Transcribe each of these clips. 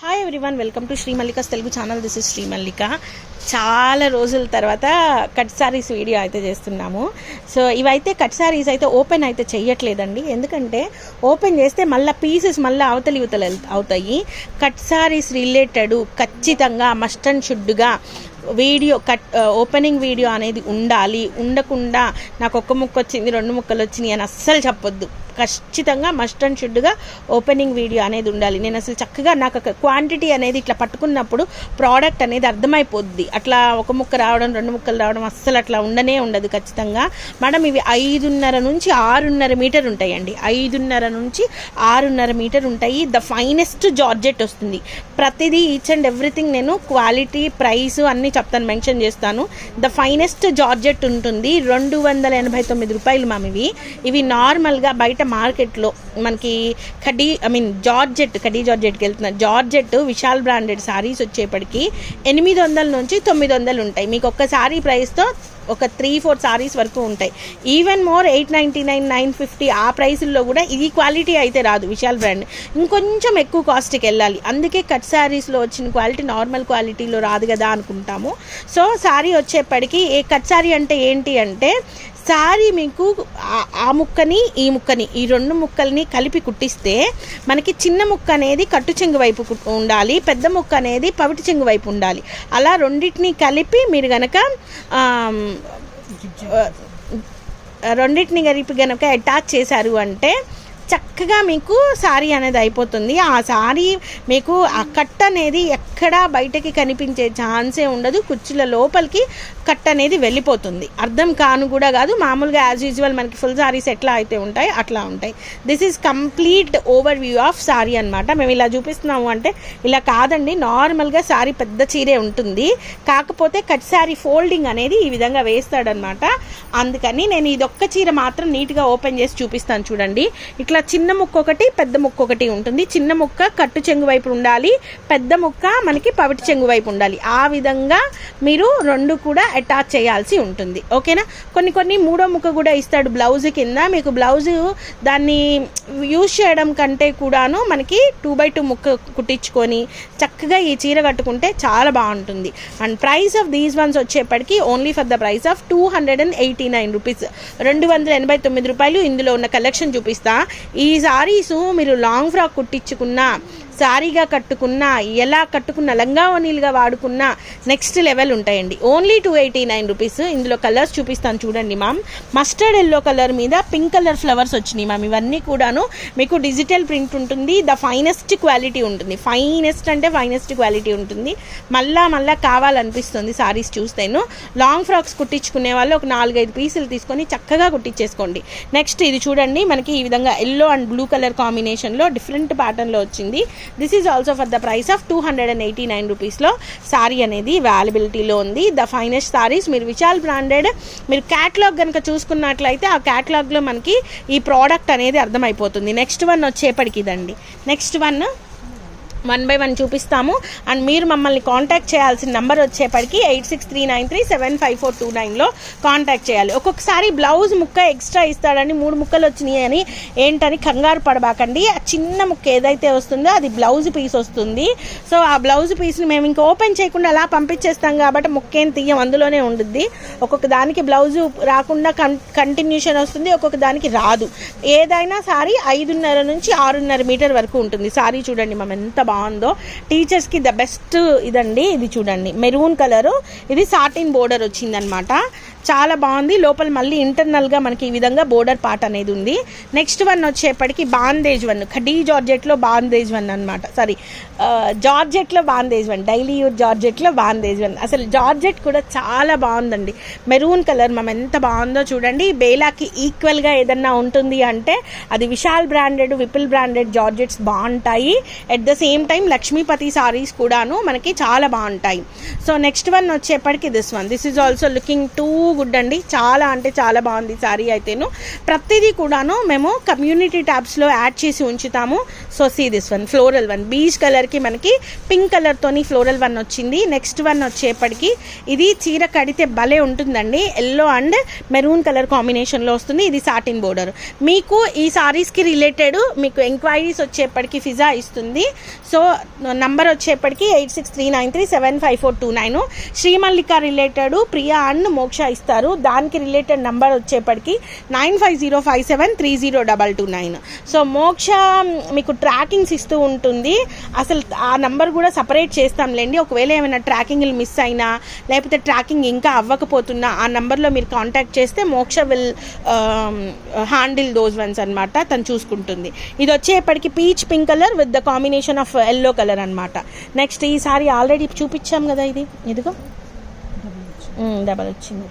Hi everyone, welcome to Sri Mallika's Telugu channel. This is Sri Mallika. చాలా రోజుల తర్వాత కట్ సారీస్ వీడియో అయితే చేస్తున్నాము. సో ఇవైతే కట్ సారీస్ అయితే ఓపెన్ అయితే చెయ్యట్లేదండి, ఎందుకంటే ఓపెన్ చేస్తే మళ్ళీ పీసెస్ మళ్ళీ అవతలి అవుతాయి. కట్ సారీస్ రిలేటెడ్ ఖచ్చితంగా మస్ట్ అండ్ షుడ్గా వీడియో ఓపెనింగ్ వీడియో అనేది ఉండాలి. ఉండకుండా నాకు ఒక్క ముక్క వచ్చింది, 2 ముక్కలు వచ్చినాయి అని అస్సలు చెప్పొద్దు. ఖచ్చితంగా మస్ట్ అండ్ షుడ్గా ఓపెనింగ్ వీడియో అనేది ఉండాలి. నేను అసలు చక్కగా నాకు క్వాంటిటీ అనేది ఇట్లా పట్టుకున్నప్పుడు ప్రోడక్ట్ అనేది అర్థమైపోద్ది. అట్లా ఒక ముక్క రావడం, 2 ముక్కలు రావడం అస్సలు అట్లా ఉండదు. ఖచ్చితంగా మేడం ఇవి 5.5 నుంచి 6.5 మీటర్ ఉంటాయండి. 5.5 నుంచి 6.5 మీటర్ ఉంటాయి. ద ఫైనెస్ట్ జార్జెట్ వస్తుంది. ప్రతిదీ ఈచ్ అండ్ ఎవ్రీథింగ్ నేను క్వాలిటీ, ప్రైస్ అన్నీ చెప్తాను, మెన్షన్ చేస్తాను. ద ఫైనెస్ట్ జార్జెట్ ఉంటుంది. 289 రూపాయలు మ్యామ్. ఇవి నార్మల్గా బయట మార్కెట్లో మనకి కడీ జార్జెట్కి వెళ్తున్నారు. జార్జెట్ విశాల్ బ్రాండెడ్ సారీస్ వచ్చేప్పటికి 800 నుంచి 900 ఉంటాయి. మీకు ఒక్క సారీ ప్రైస్తో ఒక 3-4 సారీస్ వరకు ఉంటాయి. ఈవెన్ మోర్ 899, 950 ఆ ప్రైసుల్లో కూడా ఈ క్వాలిటీ అయితే రాదు. విశాల్ బ్రాండ్ ఇంకొంచెం ఎక్కువ కాస్ట్కి వెళ్ళాలి. అందుకే కట్ శారీస్లో వచ్చిన క్వాలిటీ నార్మల్ క్వాలిటీలో రాదు కదా అనుకుంటాము. సో శారీ వచ్చేప్పటికి కట్ శారీ అంటే ఏంటి అంటే, శారీ మీకు ఆ ముక్కని ఈ ముక్కని ఈ 2 ముక్కల్ని కలిపి కుట్టిస్తే మనకి చిన్న ముక్క అనేది కట్టు చెంగు వైపు ఉండాలి, పెద్ద ముక్క అనేది పవిటి చెంగు వైపు ఉండాలి. అలా రెండింటిని కలిపి మీరు గనక అటాచ్ చేశారు అంటే చక్కగా మీకు శారీ అనేది అయిపోతుంది. ఆ శారీ మీకు ఆ కట్ అనేది ఎక్కడా బయటకి కనిపించే ఛాన్సే ఉండదు. కుర్చీల లోపలికి కట్ అనేది వెళ్ళిపోతుంది. అర్థం కాను కూడా కాదు. మామూలుగా యాజ్ యూజువల్ మనకి ఫుల్ శారీస్ ఎట్లా అయితే ఉంటాయి అట్లా ఉంటాయి. This is complete over view of sari అనమాట. మేము ఇలా చూపిస్తున్నాము అంటే ఇలా కాదండి, నార్మల్గా శారీ పెద్ద చీరే ఉంటుంది. కాకపోతే కట్ శారీ ఫోల్డింగ్ అనేది ఈ విధంగా వేస్తాడనమాట. అందుకని నేను ఇదొక్క చీర మాత్రం నీట్గా ఓపెన్ చేసి చూపిస్తాను. చూడండి, ఇట్లా చిన్న ముక్క ఒకటి, పెద్ద ముక్క ఒకటి ఉంటుంది. చిన్న ముక్క కట్టు చెంగు వైపు ఉండాలి, పెద్ద ముక్క మనకి పవిటి చెంగు వైపు ఉండాలి. ఆ విధంగా మీరు 2 కూడా అటాచ్ చేయాల్సి ఉంటుంది. ఓకేనా. కొన్ని మూడో ముక్క కూడా ఇస్తాడు బ్లౌజ్ కింద. మీకు బ్లౌజ్ దాన్ని యూజ్ చేయడం కంటే కూడాను మనకి 2x2 ముక్క కుట్టించుకొని చక్కగా ఈ చీర కట్టుకుంటే చాలా బాగుంటుంది. And price of these ones వచ్చేప్పటికి only for the price of 289 rupees, 289 రూపాయలు. ఇందులో ఉన్న కలెక్షన్ చూపిస్తా. ఈ సారీస్ మీరు లాంగ్ ఫ్రాక్ కుట్టించుకున్నా, సారీగా కట్టుకున్నా, ఎలా కట్టుకున్న లంగా ఓనీలుగా వాడుకున్నా నెక్స్ట్ లెవెల్ ఉంటాయండి. Only 289 rupees. ఇందులో కలర్స్ చూపిస్తాను చూడండి మ్యామ్. మస్టర్డ్ ఎల్లో కలర్ మీద పింక్ కలర్ ఫ్లవర్స్ వచ్చినాయి మ్యామ్. ఇవన్నీ కూడాను మీకు డిజిటల్ ప్రింట్ ఉంటుంది. ద ఫైనెస్ట్ క్వాలిటీ ఉంటుంది. ఫైనెస్ట్ అంటే ఫైనెస్ట్ క్వాలిటీ ఉంటుంది. మళ్ళా కావాలనిపిస్తుంది సారీస్ చూస్తేను. లాంగ్ ఫ్రాక్స్ కుట్టించుకునే వాళ్ళు ఒక 4-5 పీసులు తీసుకొని చక్కగా కుట్టించేసుకోండి. నెక్స్ట్ ఇది చూడండి, మనకి ఈ విధంగా ఎల్లో అండ్ బ్లూ కలర్ కాంబినేషన్లో డిఫరెంట్ ప్యాటర్న్లో వచ్చింది. This is also for the price of 289 రూపీస్లో శారీ అనేది అవైలబిలిటీలో ఉంది. The finest saris. మీరు విశాల్ బ్రాండెడ్ మీరు క్యాటలాగ్ కనుక చూసుకున్నట్లయితే ఆ క్యాటలాగ్లో మనకి ఈ ప్రోడక్ట్ అనేది అర్థమైపోతుంది. నెక్స్ట్ వన్ వచ్చేప్పటికి ఇదండి. నెక్స్ట్ వన్ 1 by 1 చూపిస్తాము. అండ్ మీరు మమ్మల్ని కాంటాక్ట్ చేయాల్సిన నెంబర్ వచ్చేప్పటికి 8639375429లో కాంటాక్ట్ చేయాలి. ఒక్కొక్కసారి బ్లౌజ్ ముక్క ఎక్స్ట్రా ఇస్తాడని 3 ముక్కలు వచ్చినాయి అని ఏంటని కంగారు పడబాకండి. ఆ చిన్న ముక్క ఏదైతే వస్తుందో అది బ్లౌజ్ పీస్ వస్తుంది. సో ఆ బ్లౌజ్ పీస్ని మేము ఇంకా ఓపెన్ చేయకుండా అలా పంపించేస్తాం కాబట్టి ముక్కేం తీయం, అందులోనే ఉంటుంది. ఒక్కొక్క దానికి బ్లౌజు రాకుండా కంటిన్యూషన్ వస్తుంది, ఒక్కొక్క దానికి రాదు. ఏదైనా సారీ 5.5 నుంచి 6.5 మీటర్ వరకు ఉంటుంది. సారీ చూడండి మనం ఎంత బాగుందో. టీచర్స్కి ద బెస్ట్ ఇదండి. ఇది చూడండి, మెరూన్ కలరు, ఇది సాటిన్ బోర్డర్ వచ్చిందనమాట. చాలా బాగుంది. లోపల మళ్ళీ ఇంటర్నల్గా మనకి ఈ విధంగా బోర్డర్ పార్ట్ అనేది ఉంది. నెక్స్ట్ వన్ వచ్చేప్పటికి బాందేజ్ వన్, ఖడీ జార్జెట్లో బాందేజ్ వన్ అనమాట. జార్జెట్లో బాందేజ్ వన్, డైలీ యూర్ జార్జెట్లో బాందేజ్ వన్. అసలు జార్జెట్ కూడా చాలా బాగుందండి. మెరూన్ కలర్ మనం ఎంత బాగుందో చూడండి. బేలాకి ఈక్వల్గా ఏదన్నా ఉంటుంది అంటే అది Vishal branded, Vipul branded georgettes బాగుంటాయి. At the same time Laxmipati sarees కూడాను మనకి చాలా బాగుంటాయి. సో నెక్స్ట్ వన్ వచ్చేప్పటికి this is also looking too good అండి, చాలా అంటే చాలా బాగుంది సారీ అయితేను. ప్రతిదీ కూడాను మేము కమ్యూనిటీ ట్యాబ్స్లో యాడ్ చేసి ఉంచుతాము. So see this one floral one, peach కలర్కి మనకి పింక్ కలర్తోని ఫ్లోరల్ వన్ వచ్చింది. నెక్స్ట్ వన్ వచ్చేప్పటికి ఇది చీర కడితే భలే ఉంటుందండి, ఎల్లో అండ్ మెరూన్ కలర్ కాంబినేషన్లో వస్తుంది. ఇది సాటిన్ బోర్డర్. మీకు ఈ సారీస్కి రిలేటెడ్ మీకు ఎంక్వైరీస్ వచ్చేప్పటికి ఫిజా ఇస్తుంది. సో నంబర్ వచ్చేప్పటికి 8639375429. శ్రీమల్లిక రిలేటెడ్ ప్రియా అండ్ మోక్ష ఇస్తారు. దానికి రిలేటెడ్ నంబర్ వచ్చేప్పటికి 9505730229. సో మోక్ష మీకు ట్రాకింగ్స్ ఇస్తూ ఉంటుంది. అసలు ఆ నంబర్ కూడా సపరేట్ చేస్తాంలేండి. ఒకవేళ ఏమైనా ట్రాకింగ్లు మిస్ అయినా లేకపోతే ట్రాకింగ్ ఇంకా అవ్వకపోతున్నా ఆ నంబర్లో మీరు కాంటాక్ట్ చేస్తే మోక్ష విల్ హ్యాండిల్ దోస్ వన్స్ అనమాట, తను చూసుకుంటుంది. ఇది వచ్చేప్పటికి peach pink colour with the combination of yellow colour అనమాట. నెక్స్ట్ ఈ సారీ ఆల్రెడీ చూపించాం కదా, ఇదిగో డబల్ వచ్చింది.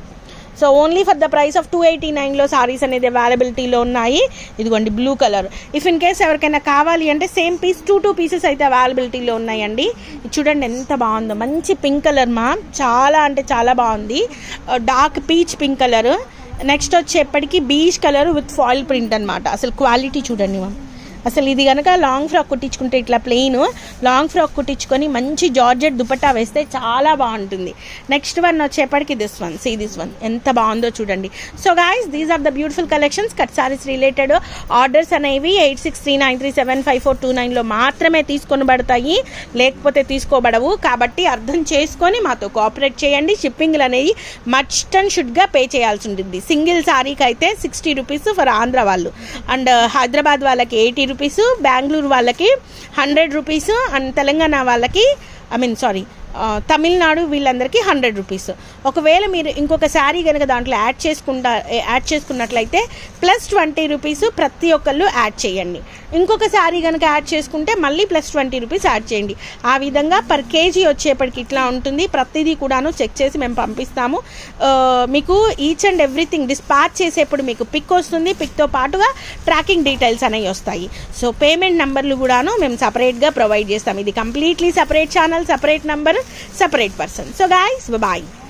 So only for the price of 289లో సారీస్ అనేది అవైలబిలిటీలో ఉన్నాయి. ఇదిగోండి blue colour. If in case ఎవరికైనా కావాలి అంటే సేమ్ పీస్ 2 పీసెస్ అయితే అవైలబిలిటీలో ఉన్నాయండి. చూడండి ఎంత బాగుందో, మంచి పింక్ కలర్ మా, చాలా అంటే చాలా బాగుంది. Dark peach pink colour. Next వచ్చేప్పటికి beach colour with foil print అనమాట. అసలు క్వాలిటీ చూడండి మ్యామ్. అసలు ఇది కనుక లాంగ్ ఫ్రాక్ కుట్టించుకుంటే ఇట్లా ప్లెయిన్ లాంగ్ ఫ్రాక్ కుట్టించుకొని మంచి జార్జెట్ దుపట్టా వేస్తే చాలా బాగుంటుంది. నెక్స్ట్ వన్ వచ్చేప్పటికి this one, see this one ఎంత బాగుందో చూడండి. So guys these are the beautiful collections. Cut saris related orders అనేవి 8639375429లో మాత్రమే తీసుకొనబడతాయి, లేకపోతే తీసుకోబడవు. కాబట్టి అర్థం చేసుకొని మాతో కోఆపరేట్ చేయండి. షిప్పింగ్లు అనేవి మస్ట్ అండ్ షుడ్గా పే చేయాల్సి ఉంటుంది. సింగిల్ సారీకి అయితే 60 రూపీస్ ఫర్ ఆంధ్ర వాళ్ళు, అండ్ హైదరాబాద్ వాళ్ళకి 80 రూపీస్, బెంగళూరు వాళ్ళకి 100 రూపీస్, అండ్ తెలంగాణ వాళ్ళకి తమిళనాడు వీళ్ళందరికీ 100 రూపీస్. ఒకవేళ మీరు ఇంకొక శారీ కనుక దాంట్లో యాడ్ చేసుకున్నట్లయితే ప్లస్ 20 రూపీస్ ప్రతి ఒక్కళ్ళు యాడ్ చేయండి. ఇంకొక శారీ కనుక యాడ్ చేసుకుంటే మళ్ళీ ప్లస్ 20 రూపీస్ యాడ్ చేయండి. ఆ విధంగా పర్ కేజీ వచ్చేప్పటికి ఇట్లా ఉంటుంది. ప్రతిదీ కూడాను చెక్ చేసి మేము పంపిస్తాము. మీకు ఈచ్ అండ్ ఎవ్రీథింగ్ డిస్పాచ్ చేసేప్పుడు మీకు పిక్ వస్తుంది, పిక్తో పాటుగా ట్రాకింగ్ డీటెయిల్స్ అనేవి వస్తాయి. సో పేమెంట్ నెంబర్లు కూడాను మేము సపరేట్గా ప్రొవైడ్ చేస్తాం. ఇది completely separate channel, separate number, separate person. So guys, bye bye.